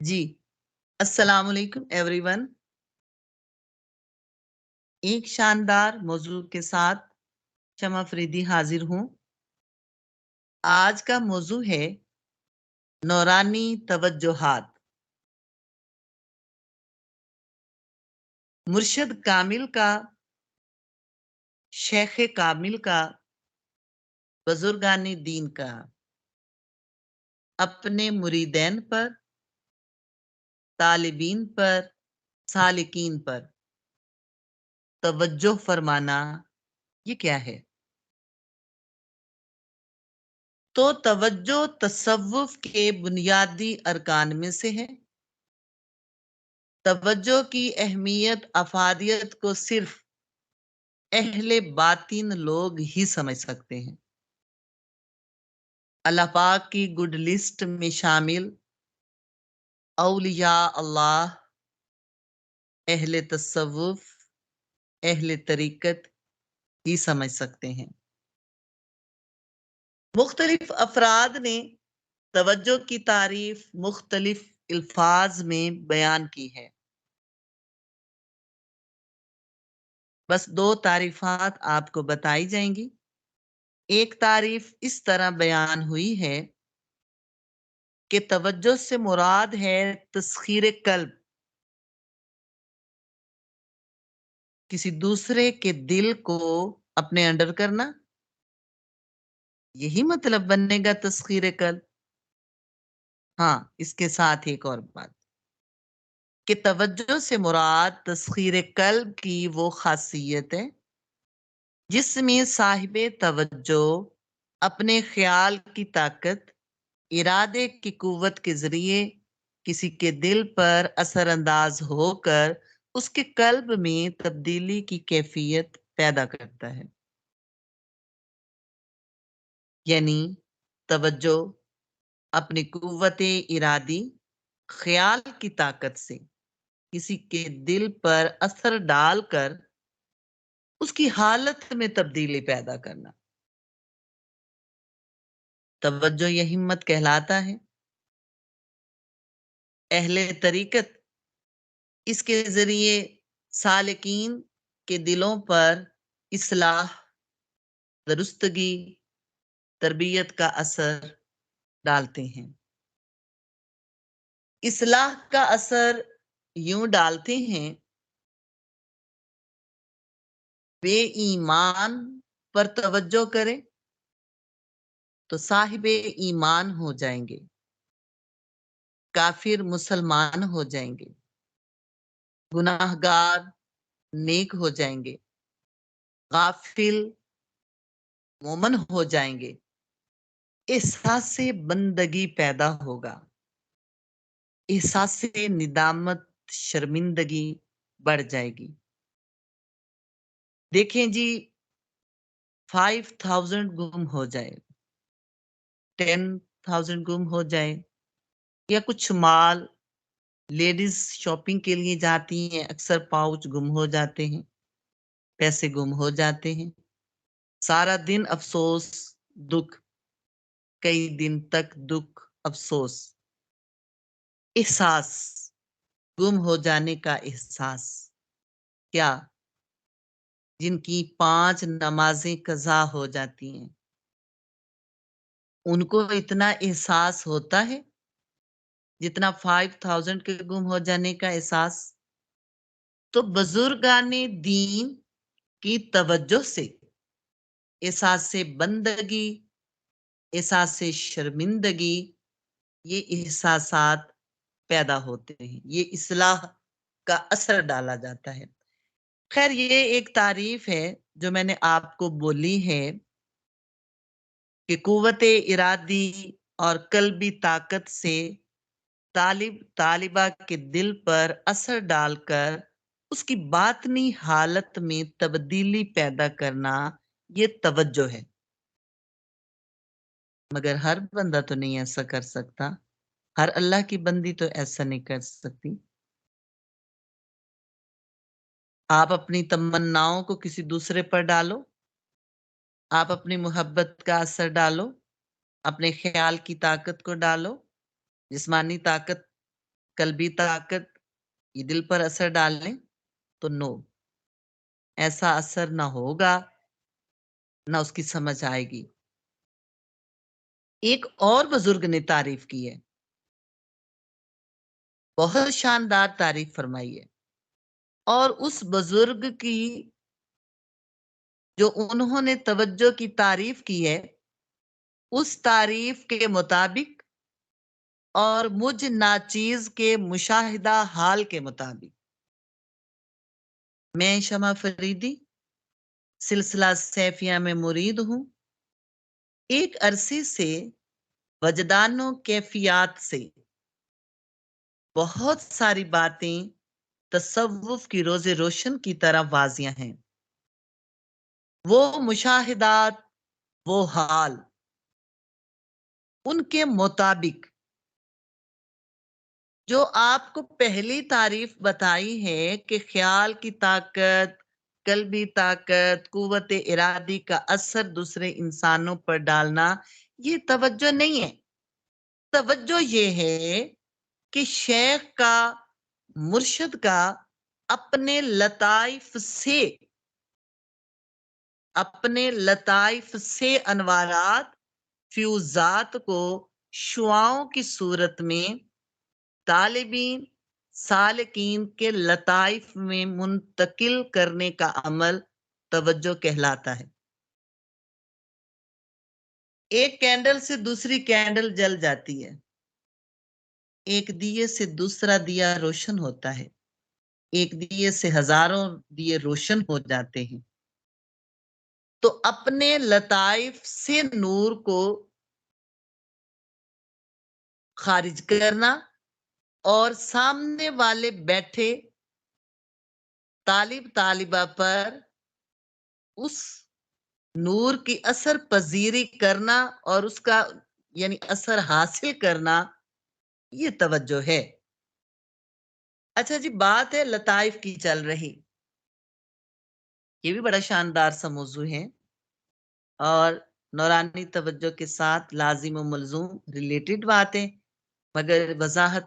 جی، السلام علیکم every one. ایک شاندار موضوع کے ساتھ شمع فریدی حاضر ہوں۔ آج کا موضوع ہے نورانی توجہات۔ مرشد کامل کا، شیخ کامل کا، بزرگان دین کا اپنے مریدین پر، طالبین پر، سالکین پر توجہ فرمانا، یہ کیا ہے؟ تو توجہ تصوف کے بنیادی ارکان میں سے ہے۔ توجہ کی اہمیت افادیت کو صرف اہل باطن لوگ ہی سمجھ سکتے ہیں۔ اللہ پاک کی گڈ لسٹ میں شامل اولیاء اللہ، اہل تصوف، اہل طریقت ہی سمجھ سکتے ہیں۔ مختلف افراد نے توجہ کی تعریف مختلف الفاظ میں بیان کی ہے۔ بس دو تعریفات آپ کو بتائی جائیں گی۔ ایک تعریف اس طرح بیان ہوئی ہے کہ توجہ سے مراد ہے تسخیر قلب، کسی دوسرے کے دل کو اپنے انڈر کرنا، یہی مطلب بننے گا تسخیر قلب۔ ہاں، اس کے ساتھ ایک اور بات کہ توجہ سے مراد تسخیر قلب کی وہ خاصیت ہے جس میں صاحب توجہ اپنے خیال کی طاقت، ارادے کی قوت کے ذریعے کسی کے دل پر اثر انداز ہو کر اس کے قلب میں تبدیلی کی کیفیت پیدا کرتا ہے۔ یعنی توجہ اپنی قوت ارادی، خیال کی طاقت سے کسی کے دل پر اثر ڈال کر اس کی حالت میں تبدیلی پیدا کرنا، توجہ یہ ہمت کہلاتا ہے۔ اہل طریقت اس کے ذریعے سالکین کے دلوں پر اصلاح، درستگی، تربیت کا اثر ڈالتے ہیں۔ اصلاح کا اثر یوں ڈالتے ہیں، بے ایمان پر توجہ کریں تو صاحب ایمان ہو جائیں گے، کافر مسلمان ہو جائیں گے، گناہ گار نیک ہو جائیں گے، غافل مومن ہو جائیں گے۔ احساس بندگی پیدا ہوگا، احساس ندامت، شرمندگی بڑھ جائے گی۔ دیکھیں جی، 5000 گم ہو جائے، 10,000 گم ہو جائے، یا کچھ مال، لیڈیز شاپنگ کے لیے جاتی ہیں، اکثر پاؤچ گم ہو جاتے ہیں، پیسے گم ہو جاتے ہیں، سارا دن افسوس، دکھ، کئی دن تک دکھ، افسوس، احساس، گم ہو جانے کا احساس۔ کیا جن کی 5 نمازیں قضا ہو جاتی ہیں ان کو اتنا احساس ہوتا ہے جتنا 5000 کے گم ہو جانے کا احساس؟ تو بزرگان دین کی توجہ سے احساس بندگی، احساس شرمندگی، یہ احساسات پیدا ہوتے ہیں، یہ اصلاح کا اثر ڈالا جاتا ہے۔ خیر، یہ ایک تعریف ہے جو میں نے آپ کو بولی ہے کہ قوت ارادی اور قلبی طاقت سے طالبہ کے دل پر اثر ڈال کر اس کی باطنی حالت میں تبدیلی پیدا کرنا، یہ توجہ ہے۔ مگر ہر بندہ تو نہیں ایسا کر سکتا، ہر اللہ کی بندی تو ایسا نہیں کر سکتی۔ آپ اپنی تمناؤں کو کسی دوسرے پر ڈالو، آپ اپنی محبت کا اثر ڈالو، اپنے خیال کی طاقت کو ڈالو، جسمانی طاقت قلبی طاقت یہ دل پر اثر ڈالنے؟ تو نو، ایسا اثر نہ ہوگا، نہ اس کی سمجھ آئے گی۔ ایک اور بزرگ نے تعریف کی ہے، بہت شاندار تعریف فرمائی ہے، اور اس بزرگ کی جو انہوں نے توجہ کی تعریف کی ہے، اس تعریف کے مطابق اور مجھ ناچیز کے مشاہدہ حال کے مطابق میں شمع فریدی سلسلہ سیفیہ میں مرید ہوں۔ ایک عرصے سے وجدان و کیفیات سے بہت ساری باتیں تصوف کی روز روشن کی طرح واضح ہیں۔ وہ مشاہدات، وہ حال، ان کے مطابق جو آپ کو پہلی تعریف بتائی ہے کہ خیال کی طاقت، قلبی طاقت، قوت ارادی کا اثر دوسرے انسانوں پر ڈالنا، یہ توجہ نہیں ہے۔ توجہ یہ ہے کہ شیخ کا، مرشد کا اپنے لطائف سے انوارات، فیوزات کو شعاؤں کی صورت میں طالبین، سالکین کے لطائف میں منتقل کرنے کا عمل توجہ کہلاتا ہے۔ ایک کینڈل سے دوسری کینڈل جل جاتی ہے، ایک دیے سے دوسرا دیا روشن ہوتا ہے، ایک دیے سے ہزاروں دیے روشن ہو جاتے ہیں۔ تو اپنے لطائف سے نور کو خارج کرنا اور سامنے والے بیٹھے طالب طالبہ پر اس نور کی اثر پذیری کرنا اور اس کا یعنی اثر حاصل کرنا، یہ توجہ ہے۔ اچھا جی، بات ہے لطائف کی چل رہی، یہ بھی بڑا شاندار سا موضوع ہے اور نورانی توجہ کے ساتھ لازم و ملزوم ریلیٹڈ باتیں، مگر وضاحت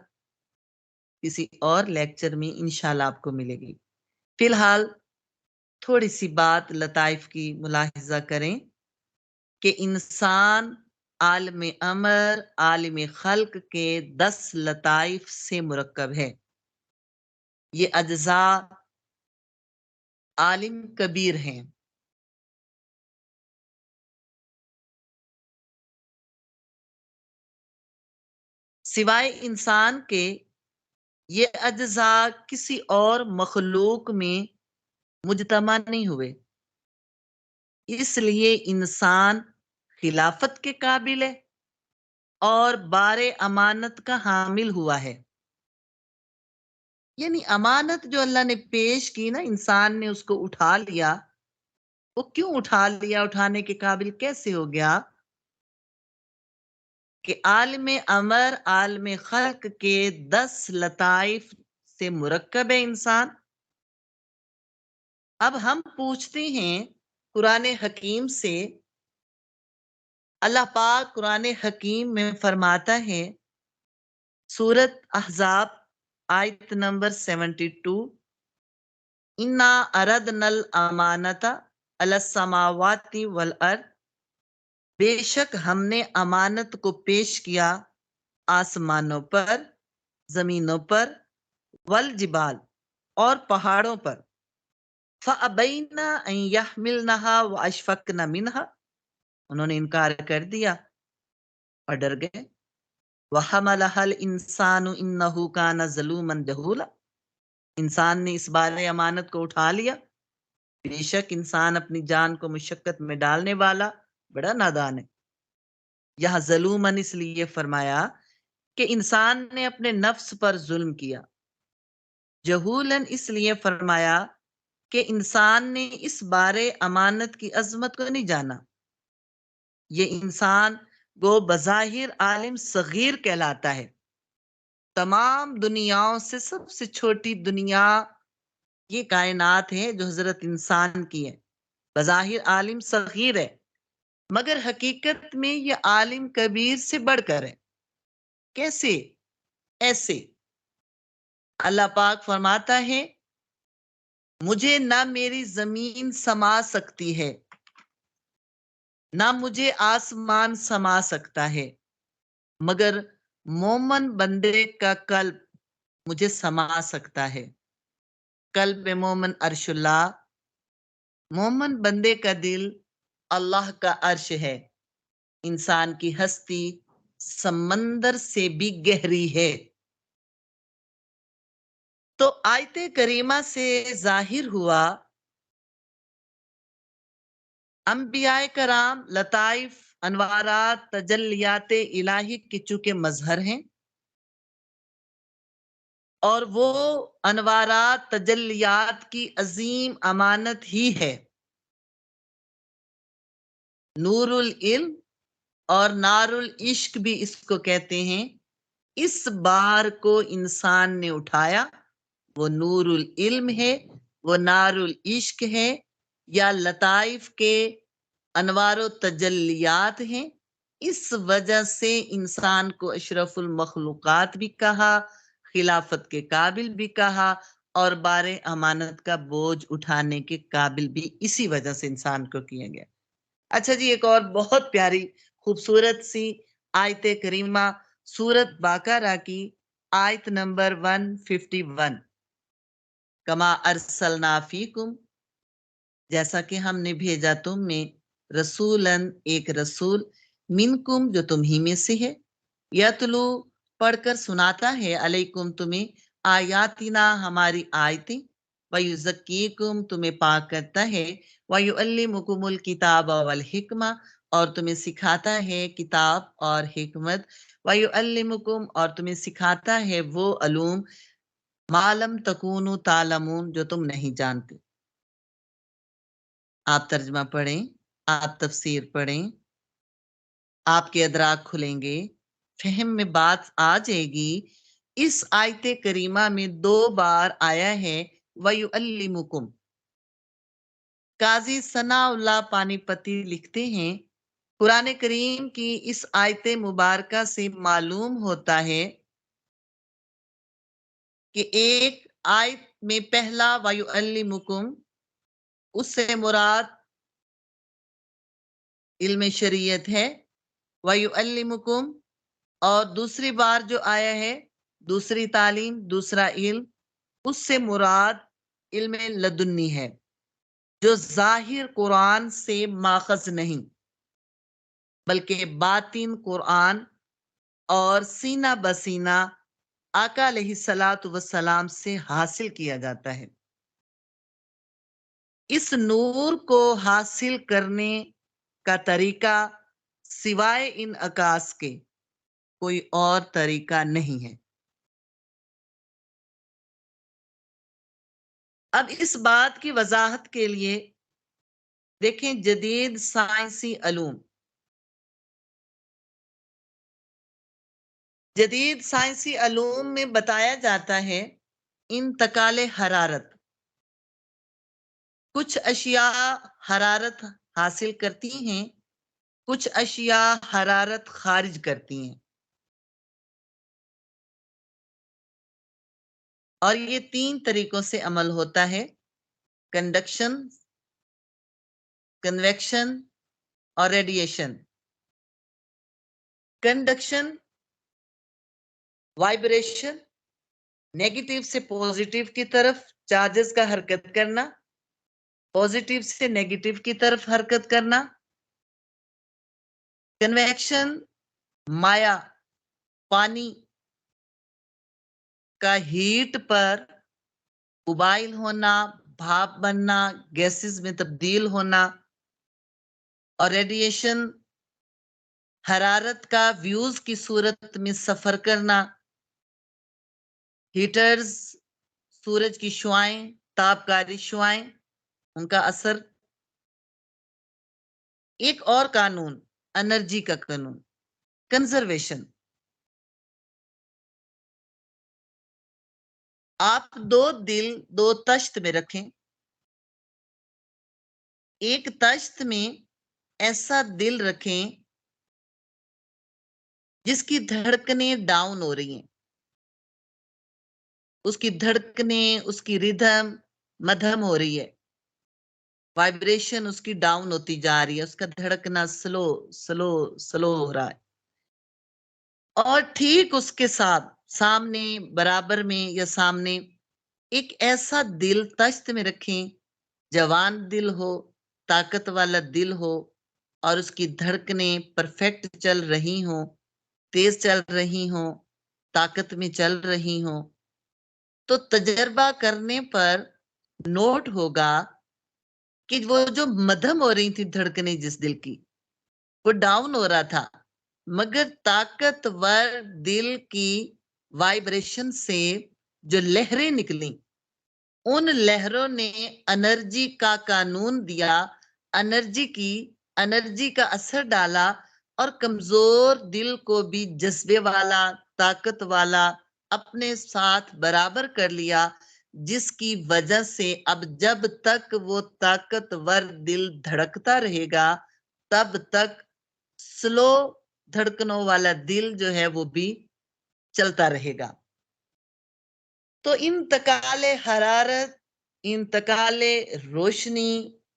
کسی اور لیکچر میں انشاءاللہ آپ کو ملے گی۔ فی الحال تھوڑی سی بات لطائف کی ملاحظہ کریں کہ انسان عالم امر، عالم خلق کے 10 لطائف سے مرکب ہے۔ یہ اجزاء عالم کبیر ہیں۔ سوائے انسان کے یہ اجزاء کسی اور مخلوق میں مجتمع نہیں ہوئے، اس لیے انسان خلافت کے قابل ہے اور بار امانت کا حامل ہوا ہے۔ یعنی امانت جو اللہ نے پیش کی نا، انسان نے اس کو اٹھا لیا۔ وہ کیوں اٹھا لیا؟ اٹھانے کے قابل کیسے ہو گیا؟ کہ عالم امر، عالم خلق کے 10 لطائف سے مرکب ہے انسان۔ اب ہم پوچھتے ہیں قرآن حکیم سے، اللہ پاک قرآن حکیم میں فرماتا ہے، سورت احزاب آیت نمبر 72، اِنَّا أَرَدْنَا الْأَمَانَةَ عَلَى السَّمَاوَاتِ وَالْأَرْضِ، بے شک ہم نے امانت کو پیش کیا آسمانوں پر، زمینوں پر، والجبال اور پہاڑوں پر، فَأَبَيْنَ أَن يَحْمِلْنَهَا وَأَشْفَقْنَ مِنْهَا، انہوں نے انکار کر دیا اور ڈر گئے۔ وَحَمَلَهَا الْإِنسَانُ إِنَّهُ كَانَ ظَلُومًا جَهُولًا، انسان نے اس بار امانت کو اٹھا لیا، بے شک انسان اپنی جان کو مشقت میں ڈالنے والا بڑا نادان ہے۔ یہاں ظلومًا اس لیے فرمایا کہ انسان نے اپنے نفس پر ظلم کیا، جہولاً اس لیے فرمایا کہ انسان نے اس بارے امانت کی عظمت کو نہیں جانا۔ یہ انسان گو بظاہر عالم صغیر کہلاتا ہے۔ تمام دنیاؤں سے سب سے چھوٹی دنیا یہ کائنات ہے جو حضرت انسان کی ہے، بظاہر عالم صغیر ہے، مگر حقیقت میں یہ عالم کبیر سے بڑھ کر ہے۔ کیسے؟ ایسے اللہ پاک فرماتا ہے مجھے نہ میری زمین سما سکتی ہے نہ مجھے آسمان سما سکتا ہے مگر مومن بندے کا قلب مجھے سما سکتا ہے. قلب مومن عرش اللہ، مومن بندے کا دل اللہ کا عرش ہے. انسان کی ہستی سمندر سے بھی گہری ہے. تو آیت کریمہ سے ظاہر ہوا انبیاء کرام لطائف انوارات تجلیات الہی کے چونکہ مظہر ہیں اور وہ انوارات تجلیات کی عظیم امانت ہی ہے. نور العلم اور نار العشق بھی اس کو کہتے ہیں. اس بار کو انسان نے اٹھایا، وہ نور العلم ہے، وہ نار العشق ہے، یا لطائف کے انوار و تجلیات ہیں. اس وجہ سے انسان کو اشرف المخلوقات بھی کہا، خلافت کے قابل بھی کہا، اور بار امانت کا بوجھ اٹھانے کے قابل بھی اسی وجہ سے انسان کو کیا گیا. اچھا جی، ایک اور بہت پیاری خوبصورت سی آیت کریمہ سورت باقرہ کی آیت نمبر 151. کما ارسلنا فیکم، جیسا کہ ہم نے بھیجا تم میں، رسولن ایک رسول، منکم جو تم ہی میں سے ہے، یتلو پڑھ کر سناتا ہے، علیکم تمہیں، آیاتنا ہماری آیتیں، ویزکیکم تمہیں پاک کرتا ہے، ویعلمکم الکتاب والحکمہ اور تمہیں سکھاتا ہے کتاب اور حکمت، ویعلمکم اور تمہیں سکھاتا ہے وہ علوم ما لم تکونوا تعلمون جو تم نہیں جانتے. آپ ترجمہ پڑھیں، آپ تفسیر پڑھیں، آپ کے ادراک کھلیں گے، فہم میں بات آ جائے گی. اس آیت کریمہ میں 2 بار آیا ہے وَيُعَلِّمُكُمْ. قاضی ثناء اللہ پانی پتی لکھتے ہیں قرآن کریم کی اس آیت مبارکہ سے معلوم ہوتا ہے کہ ایک آیت میں پہلا وَيُعَلِّمُكُمْ اس سے مراد علم شریعت ہے، وَيُعَلِّمُكُمْ، اور دوسری بار جو آیا ہے دوسری تعلیم دوسرا علم، اس سے مراد علم لدنی ہے جو ظاہر قرآن سے ماخذ نہیں بلکہ باطن قرآن اور سینہ بسینہ آقا علیہ الصلاۃ والسلام سے حاصل کیا جاتا ہے. اس نور کو حاصل کرنے کا طریقہ سوائے ان عکاس کے کوئی اور طریقہ نہیں ہے. اب اس بات کی وضاحت کے لیے دیکھیں جدید سائنسی علوم. جدید سائنسی علوم میں بتایا جاتا ہے انتقال حرارت. کچھ اشیاء حرارت حاصل کرتی ہیں، کچھ اشیاء حرارت خارج کرتی ہیں، اور یہ 3 طریقوں سے عمل ہوتا ہے: کنڈکشن، کنویکشن اور ریڈیشن. کنڈکشن وائبریشن، نیگیٹو سے پوزیٹیو کی طرف چارجز کا حرکت کرنا، پوزیٹیو سے نیگیٹو کی طرف حرکت کرنا. کنویکشن مائع پانی کا ہیٹ پر ابائل ہونا، بھاپ بننا، گیسز میں تبدیل ہونا. اور ریڈیشن حرارت کا ویوز کی صورت میں سفر کرنا. ہیٹرز سورج کی شعائیں، تابکاری شعائیں، ان کا اثر. ایک اور قانون انرجی کا قانون، کنزرویشن. آپ 2 دل 2 تشت میں رکھیں. ایک تشت میں ایسا دل رکھیں جس کی دھڑکنیں ڈاؤن ہو رہی ہیں، اس کی دھڑکنیں، اس کی ردھم مدھم ہو رہی ہے، وائبریشن اس کی ڈاؤن ہوتی جا رہی ہے، اس کا دھڑکنا سلو سلو سلو ہو رہا ہے. اور ٹھیک اس کے ساتھ سامنے برابر میں یا سامنے ایک ایسا دل تشت میں رکھیں، جوان دل ہو، طاقت والا دل ہو، اور اس کی دھڑکنیں پرفیکٹ چل رہی ہوں، تیز چل رہی ہوں، طاقت میں چل رہی ہوں. تو تجربہ کرنے پر نوٹ ہوگا کہ وہ جو مدھم ہو رہی تھی دھڑکنیں جس دل کی، وہ ڈاؤن ہو رہا تھا، مگر طاقتور دل کی وائبریشن سے جو لہریں نکلیں، ان لہروں نے انرجی کا قانون دیا، انرجی کا اثر ڈالا، اور کمزور دل کو بھی جذبے والا، طاقت والا اپنے ساتھ برابر کر لیا، جس کی وجہ سے اب جب تک وہ طاقتور دل دھڑکتا رہے گا تب تک سلو دھڑکنوں والا دل جو ہے وہ بھی چلتا رہے گا. تو انتقال حرارت، انتقال روشنی،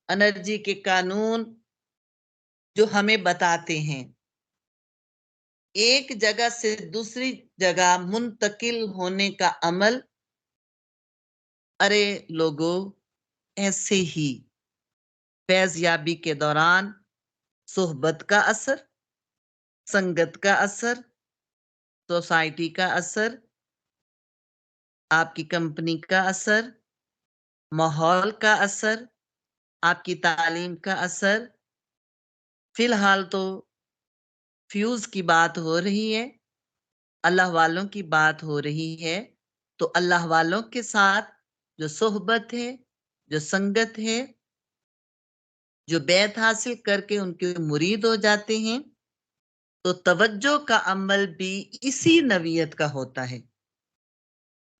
انرجی کے قانون جو ہمیں بتاتے ہیں ایک جگہ سے دوسری جگہ منتقل ہونے کا عمل. ارے لوگو، ایسے ہی فیض یابی کے دوران صحبت کا اثر، سنگت کا اثر، سوسائٹی کا اثر، آپ کی کمپنی کا اثر، ماحول کا اثر، آپ کی تعلیم کا اثر. فی الحال تو فیوز کی بات ہو رہی ہے، اللہ والوں کی بات ہو رہی ہے، تو اللہ والوں کے ساتھ جو صحبت ہے، جو سنگت ہے، جو بیعت حاصل کر کے ان کے مرید ہو جاتے ہیں، تو توجہ کا عمل بھی اسی نوعیت کا ہوتا ہے.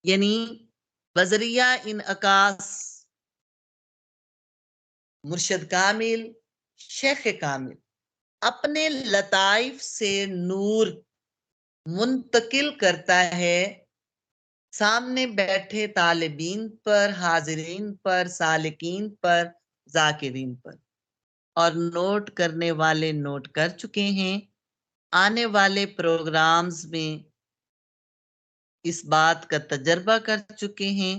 یعنی بذریعہ انعکاس مرشد کامل، شیخ کامل اپنے لطائف سے نور منتقل کرتا ہے سامنے بیٹھے طالبین پر، حاضرین پر، سالکین پر، ذاکرین پر. اور نوٹ کرنے والے نوٹ کر چکے ہیں، آنے والے پروگرامز میں اس بات کا تجربہ کر چکے ہیں،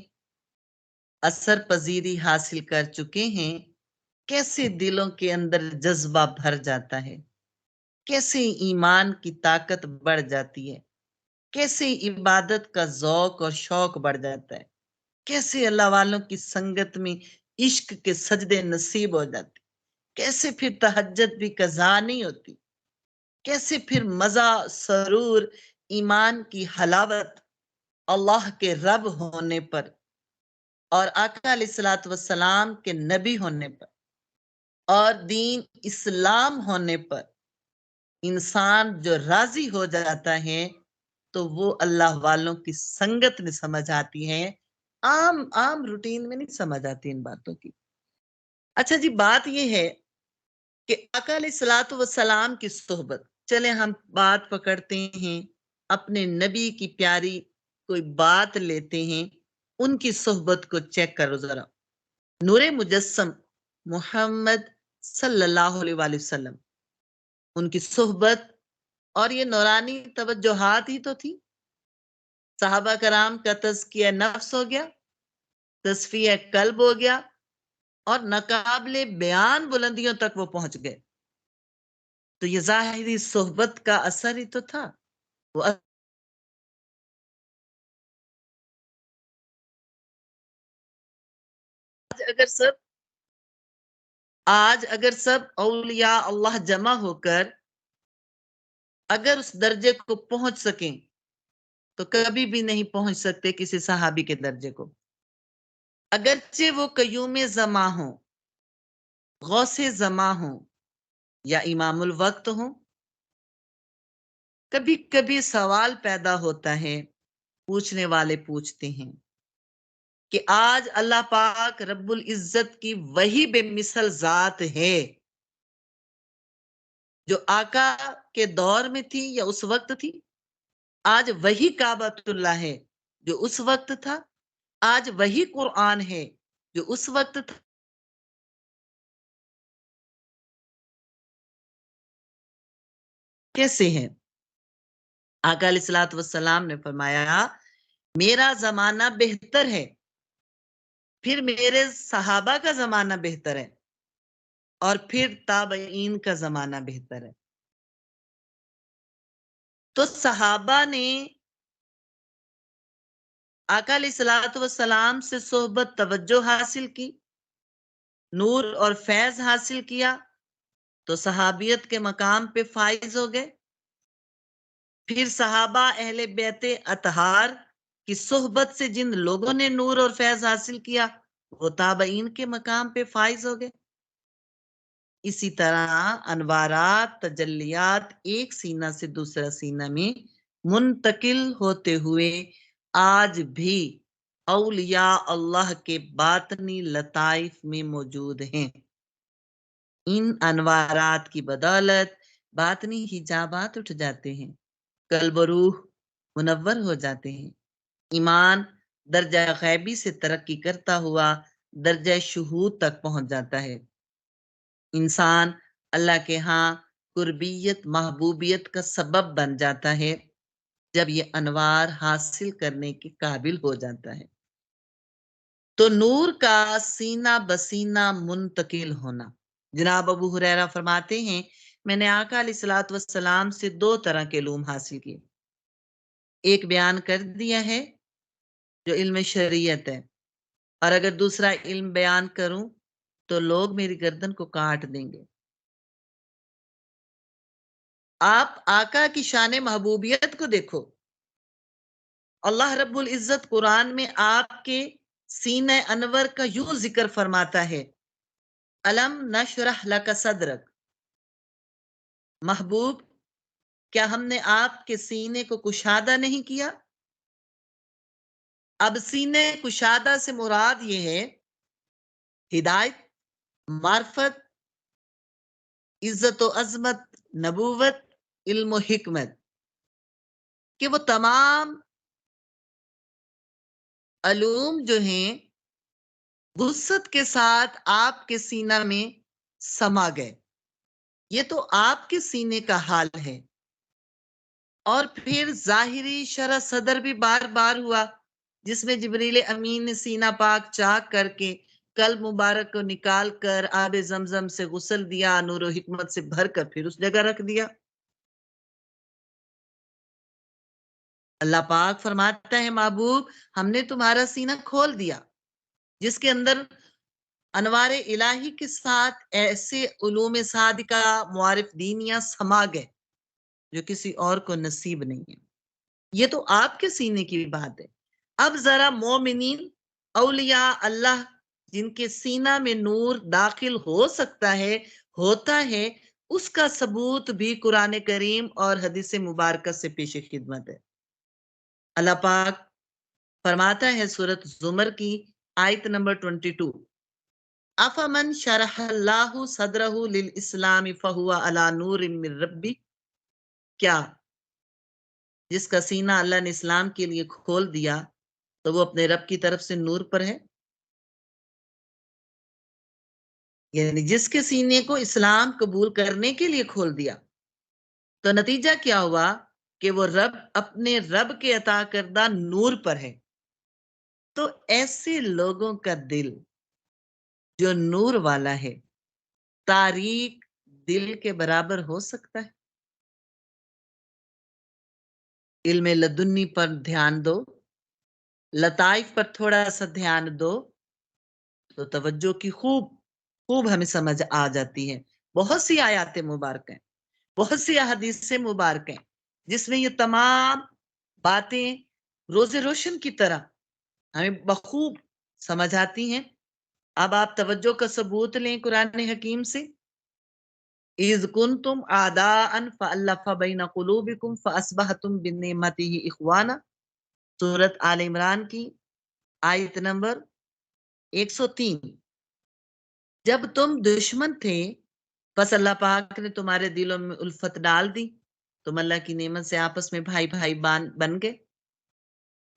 اثر پذیری حاصل کر چکے ہیں، کیسے دلوں کے اندر جذبہ بھر جاتا ہے، کیسے ایمان کی طاقت بڑھ جاتی ہے، کیسے عبادت کا ذوق اور شوق بڑھ جاتا ہے، کیسے اللہ والوں کی سنگت میں عشق کے سجدے نصیب ہو جاتے، کیسے پھر تہجد بھی قضا نہیں ہوتی، کیسے پھر مزہ، سرور، ایمان کی حلاوت اللہ کے رب ہونے پر اور آقا علیہ الصلوۃ والسلام کے نبی ہونے پر اور دین اسلام ہونے پر انسان جو راضی ہو جاتا ہے تو وہ اللہ والوں کی سنگت میں سمجھ آتی ہے، عام روٹین میں نہیں سمجھ آتی ان باتوں کی. اچھا جی، بات یہ ہے کہ آقا علیہ الصلوۃ والسلام کی صحبت، چلیں ہم بات پکڑتے ہیں اپنے نبی کی پیاری کوئی بات لیتے ہیں، ان کی صحبت کو چیک کرو ذرا. نور مجسم محمد صلی اللہ علیہ وآلہ وسلم، ان کی صحبت اور یہ نورانی توجہات ہی تو تھی. صحابہ کرام کا تزکیہ نفس ہو گیا، تصفیہ قلب ہو گیا، اور ناقابل بیان بلندیوں تک وہ پہنچ گئے. تو یہ ظاہری صحبت کا اثر ہی تو تھا. وہ آج اگر سب اولیاء اللہ جمع ہو کر اگر اس درجے کو پہنچ سکیں تو کبھی بھی نہیں پہنچ سکتے کسی صحابی کے درجے کو. اگرچہ وہ قیوم زماں ہوں، غوث زماں ہوں، یا امام الوقت ہوں. کبھی کبھی سوال پیدا ہوتا ہے، پوچھنے والے پوچھتے ہیں کہ آج اللہ پاک رب العزت کی وہی بے مثل ذات ہے جو آقا کے دور میں تھی یا اس وقت تھی؟ آج وہی کعبۃ اللہ ہے جو اس وقت تھا، آج وہی قرآن ہے جو اس وقت تھا. کیسے ہیں؟ آقا علیہ الصلوۃ والسلام نے فرمایا میرا زمانہ بہتر ہے، پھر میرے صحابہ کا زمانہ بہتر ہے، اور پھر تابعین کا زمانہ بہتر ہے. تو صحابہ نے آقا علیہ الصلوۃ والسلام سے صحبت توجہ حاصل کی، نور اور فیض حاصل کیا، تو صحابیت کے مقام پہ فائز ہو گئے. پھر صحابہ اہل بیت اطہار کی صحبت سے جن لوگوں نے نور اور فیض حاصل کیا وہ تابعین کے مقام پہ فائز ہو گئے. اسی طرح انوارات تجلیات ایک سینہ سے دوسرا سینہ میں منتقل ہوتے ہوئے آج بھی اولیاء اللہ کے باطنی لطائف میں موجود ہیں. ان انوارات کی بدولت باطنی حجابات اٹھ جاتے ہیں، قلب و روح منور ہو جاتے ہیں، ایمان درجہ غیبی سے ترقی کرتا ہوا درجہ شہود تک پہنچ جاتا ہے. انسان اللہ کے ہاں قربیت محبوبیت کا سبب بن جاتا ہے جب یہ انوار حاصل کرنے کے قابل ہو جاتا ہے. تو نور کا سینہ بسینہ منتقل ہونا. جناب ابو ہریرہ فرماتے ہیں میں نے آقا علیہ الصلوۃ والسلام سے 2 طرح کے علوم حاصل کیے. ایک بیان کر دیا ہے جو علم شریعت ہے، اور اگر دوسرا علم بیان کروں تو لوگ میری گردن کو کاٹ دیں گے. آپ آقا کی شان محبوبیت کو دیکھو. اللہ رب العزت قرآن میں آپ کے سینہ انور کا یوں ذکر فرماتا ہے الم نشرح لک صدرک. محبوب کیا ہم نے آپ کے سینے کو کشادہ نہیں کیا؟ اب سینے کشادہ سے مراد یہ ہے ہدایت، معرفت، عزت و عظمت، نبوت، علم و حکمت، کہ وہ تمام علوم جو ہیں وسعت کے ساتھ آپ کے سینہ میں سما گئے. یہ تو آپ کے سینے کا حال ہے. اور پھر ظاہری شرح صدر بھی بار بار ہوا جس میں جبریل امین نے سینہ پاک چاک کر کے قلب مبارک کو نکال کر آب زمزم سے غسل دیا، نور و حکمت سے بھر کر پھر اس جگہ رکھ دیا. اللہ پاک فرماتا ہے محبوب ہم نے تمہارا سینہ کھول دیا جس کے اندر انوار الہی کے ساتھ ایسے علوم صادقہ معارف دینیاں سما گئے جو کسی اور کو نصیب نہیں ہے. یہ تو آپ کے سینے کی بات ہے. اب ذرا مومنین اولیاء اللہ جن کے سینہ میں نور داخل ہو سکتا ہے ہوتا ہے اس کا ثبوت بھی قرآن کریم اور حدیث مبارکہ سے پیش خدمت ہے. اللہ پاک فرماتا ہے سورۃ زمر کی آیت نمبر 22 افمن شرح اللہ صدرہ للاسلام فہو علی نور من ربی. کیا جس کا سینہ اللہ نے اسلام کے لیے کھول دیا تو وہ اپنے رب کی طرف سے نور پر ہے؟ یعنی جس کے سینے کو اسلام قبول کرنے کے لیے کھول دیا تو نتیجہ کیا ہوا کہ وہ رب اپنے رب کے عطا کردہ نور پر ہے. تو ایسے لوگوں کا دل جو نور والا ہے تاریک دل کے برابر ہو سکتا ہے؟ علم لدنی پر دھیان دو، لطائف پر تھوڑا سا دھیان دو تو توجہ کی خوب ہمیں سمجھ آ جاتی ہے. بہت سی آیات مبارک ہیں، بہت سی احادیث مبارک ہیں جس میں یہ تمام باتیں روز روشن کی طرح ہمیں بخوب سمجھ آتی ہیں. اب آپ توجہ کا ثبوت لیں قرآن حکیم سے. اذ کنتم اعداء فالف بین قلوبکم فاصبحتم بنعمتہ اخوانا. سورۃ آل عمران کی آیت نمبر 103. جب تم دشمن تھے بس اللہ پاک نے تمہارے دلوں میں الفت ڈال دی، تم اللہ کی نعمت سے آپس میں بھائی بھائی بن گئے.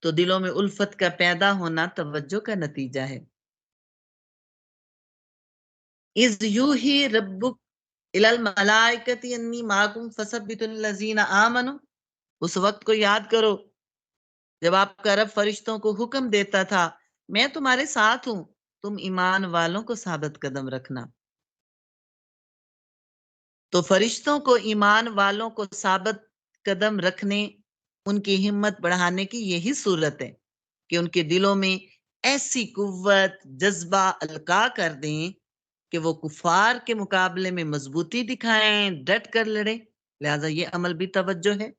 تو دلوں میں الفت کا پیدا ہونا توجہ کا نتیجہ ہے۔ اِذ یوحی ربک الی الملائکۃ انی معکم فثبتوا الذین آمنوا، اس وقت کو یاد کرو جب آپ کا رب فرشتوں کو حکم دیتا تھا میں تمہارے ساتھ ہوں، تم ایمان والوں کو ثابت قدم رکھنا۔ تو فرشتوں کو ایمان والوں کو ثابت قدم رکھنے، ان کی ہمت بڑھانے کی یہی صورت ہے کہ ان کے دلوں میں ایسی قوت جذبہ القاء کر دیں کہ وہ کفار کے مقابلے میں مضبوطی دکھائیں، ڈٹ کر لڑیں۔ لہذا یہ عمل بھی توجہ ہے،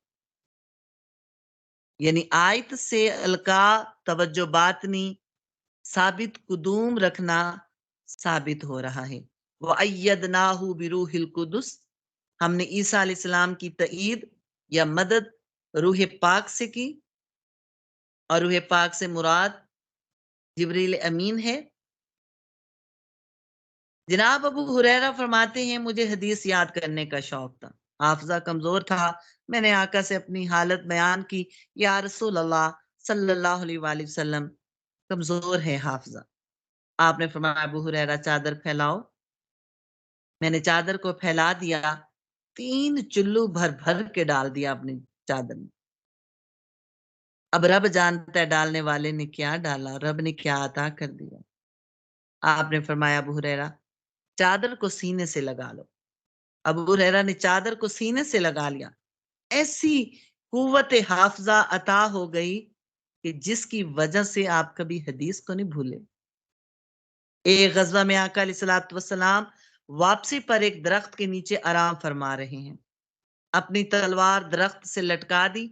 یعنی آیت سے القاء توجہ باطنی ثابت قدوم رکھنا ثابت ہو رہا ہے۔ وَأَيَّدْنَاهُ بِرُوحِ الْقُدُسِ، ہم نے عیسیٰ علیہ السلام کی تائید یا مدد روح پاک سے کی، اور روح پاک سے مراد جبریل امین ہے۔ جناب ابو ہریرہ فرماتے ہیں مجھے حدیث یاد کرنے کا شوق تھا، حافظہ کمزور تھا، میں نے آقا سے اپنی حالت بیان کی، یا رسول اللہ صلی اللہ علیہ وآلہ وسلم کمزور ہے حافظہ۔ آپ نے فرمایا ابو ہریرہ چادر پھیلاؤ۔ میں نے چادر کو پھیلا دیا، 3 چلو بھر بھر کے ڈال دیا اپنی چادر میں۔ اب رب جانتا ہے ڈالنے والے نے کیا ڈالا، رب نے کیا عطا کر دیا۔ آپ نے فرمایا ابو ہریرہ چادر کو سینے سے لگا لو۔ ابو ہریرہ نے چادر کو سینے سے لگا لیا، ایسی قوت حافظہ عطا ہو گئی کہ جس کی وجہ سے آپ کبھی حدیث کو نہیں بھولے۔ ایک غزوہ میں آقا علیہ الصلوۃ والسلام واپسی پر ایک درخت کے نیچے آرام فرما رہے ہیں، اپنی تلوار درخت سے لٹکا دی۔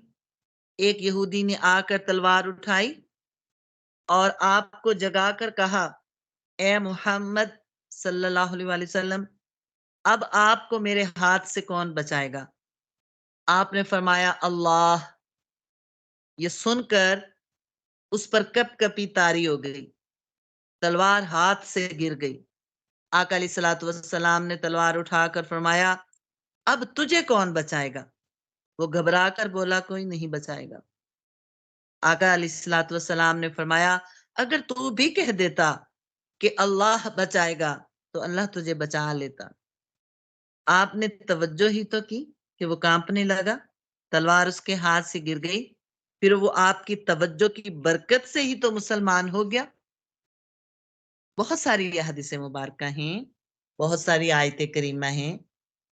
ایک یہودی نے آ کر تلوار اٹھائی اور آپ کو جگا کر کہا اے محمد صلی اللہ علیہ وآلہ وسلم، اب آپ کو میرے ہاتھ سے کون بچائے گا؟ آپ نے فرمایا اللہ۔ یہ سن کر اس پر کپ کپی طاری ہو گئی، تلوار ہاتھ سے گر گئی۔ آقا علیہ الصلوۃ والسلام نے تلوار اٹھا کر فرمایا اب تجھے کون بچائے گا؟ وہ گھبرا کر بولا کوئی نہیں بچائے گا۔ آقا علیہ الصلوۃ والسلام نے فرمایا اگر تو بھی کہہ دیتا کہ اللہ بچائے گا تو اللہ تجھے بچا لیتا۔ آپ نے توجہ ہی تو کی کہ وہ کانپنے لگا، تلوار اس کے ہاتھ سے گر گئی، پھر وہ آپ کی توجہ کی برکت سے ہی تو مسلمان ہو گیا۔ بہت ساری احادیث مبارکہ ہیں، بہت ساری آیت کریمہ ہیں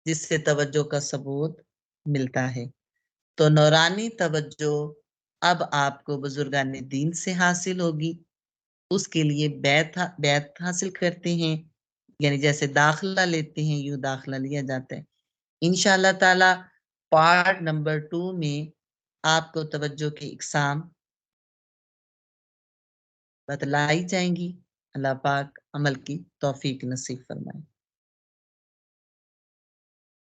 جس سے توجہ کا ثبوت ملتا ہے۔ تو نورانی توجہ اب آپ کو بزرگان دین سے حاصل ہوگی، اس کے لیے بیعت حاصل کرتے ہیں، یعنی جیسے داخلہ لیتے ہیں یوں داخلہ لیا جاتا ہے۔ انشاءاللہ تعالی پارٹ نمبر 2 میں آپ کو توجہ کی اقسام بتلائی جائیں گی۔ اللہ پاک عمل کی توفیق نصیب فرمائے۔